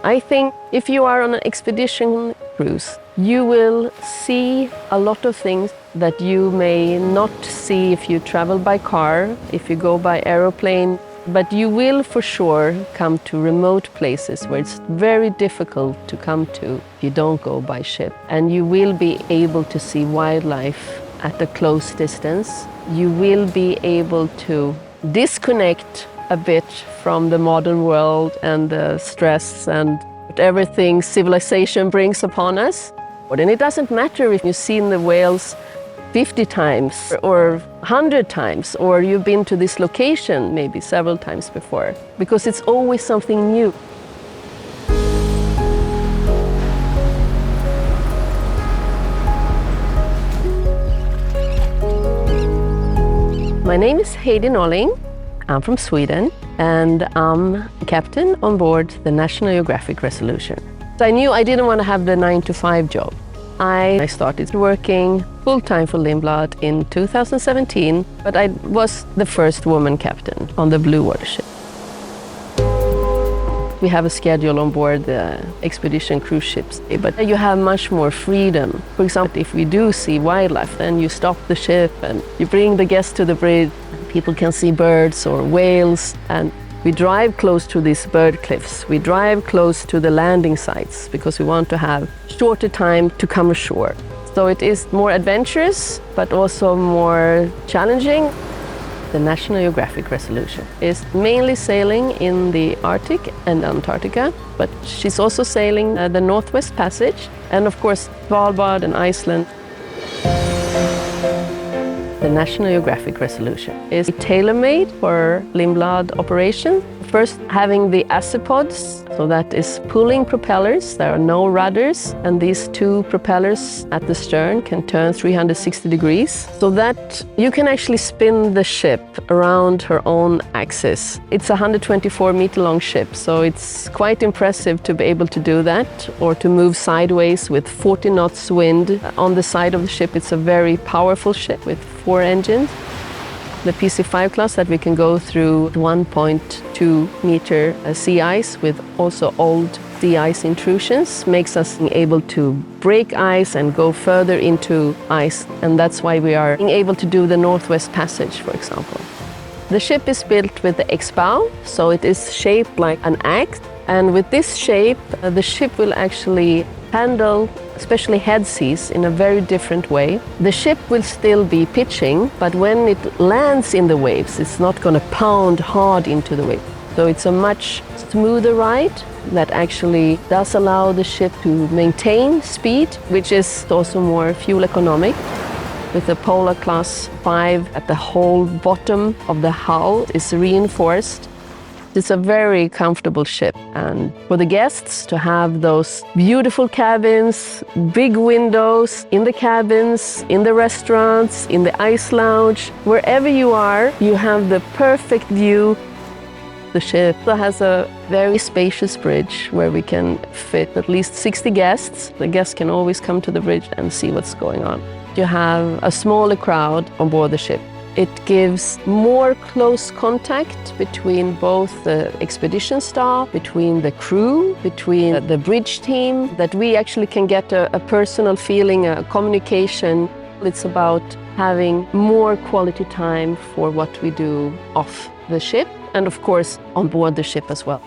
I think if you are on an expedition cruise, you will see a lot of things that you may not see if you travel by car, if you go by aeroplane, but you will for sure come to remote places where it's very difficult to come to if you don't go by ship. And you will be able to see wildlife at a close distance. You will be able to disconnect a bit from the modern world and the stress and everything civilization brings upon us. And it doesn't matter if you've seen the whales 50 times or 100 times, or you've been to this location maybe several times before, because it's always something new. My name is Heidi Norling. I'm from Sweden, and I'm captain on board the National Geographic Resolution. So I knew I didn't want to have the 9-to-5 job. I started working full-time for Lindblad in 2017, but I was the first woman captain on the blue water ship. We have a schedule on board the expedition cruise ships, but you have much more freedom. For example, if we do see wildlife, then you stop the ship and you bring the guests to the bridge. People can see birds or whales, and we drive close to these bird cliffs. We drive close to the landing sites because we want to have shorter time to come ashore. So it is more adventurous, but also more challenging. The National Geographic Resolution is mainly sailing in the Arctic and Antarctica, but she's also sailing the Northwest Passage, and of course Svalbard and Iceland. The National Geographic Resolution is tailor-made for Lindblad operation. First, having the azipods, so that is pulling propellers. There are no rudders, and these two propellers at the stern can turn 360 degrees, so that you can actually spin the ship around her own axis. It's a 124-meter long ship, so it's quite impressive to be able to do that, or to move sideways with 40 knots wind. On the side of the ship, it's a very powerful ship with 4 engines. The PC5 class that we can go through 1.2 meter sea ice with also old sea ice intrusions makes us able to break ice and go further into ice, and that's why we are able to do the Northwest Passage, for example. The ship is built with the X-bow, so it is shaped like an axe, and with this shape the ship will actually handle especially head seas in a very different way. The ship will still be pitching, but when it lands in the waves, it's not going to pound hard into the wave. So it's a much smoother ride that actually does allow the ship to maintain speed, which is also more fuel economic. With the Polar Class 5 at the whole bottom of the hull is reinforced. It's a very comfortable ship, and for the guests to have those beautiful cabins, big windows in the cabins, in the restaurants, in the ice lounge, wherever you are, you have the perfect view. The ship has a very spacious bridge where we can fit at least 60 guests. The guests can always come to the bridge and see what's going on. You have a smaller crowd on board the ship. It gives more close contact between both the expedition staff, between the crew, between the bridge team, that we actually can get a personal feeling, a communication. It's about having more quality time for what we do off the ship, and of course on board the ship as well.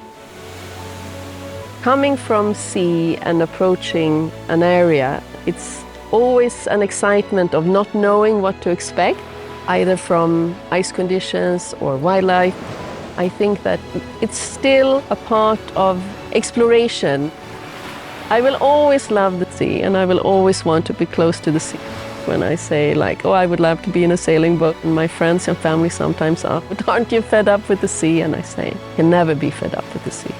Coming from sea and approaching an area, it's always an excitement of not knowing what to expect, either from ice conditions or wildlife. I think that it's still a part of exploration. I will always love the sea, and I will always want to be close to the sea. When I say like, oh, I would love to be in a sailing boat, and my friends and family sometimes ask, but aren't you fed up with the sea? And I say, you can never be fed up with the sea.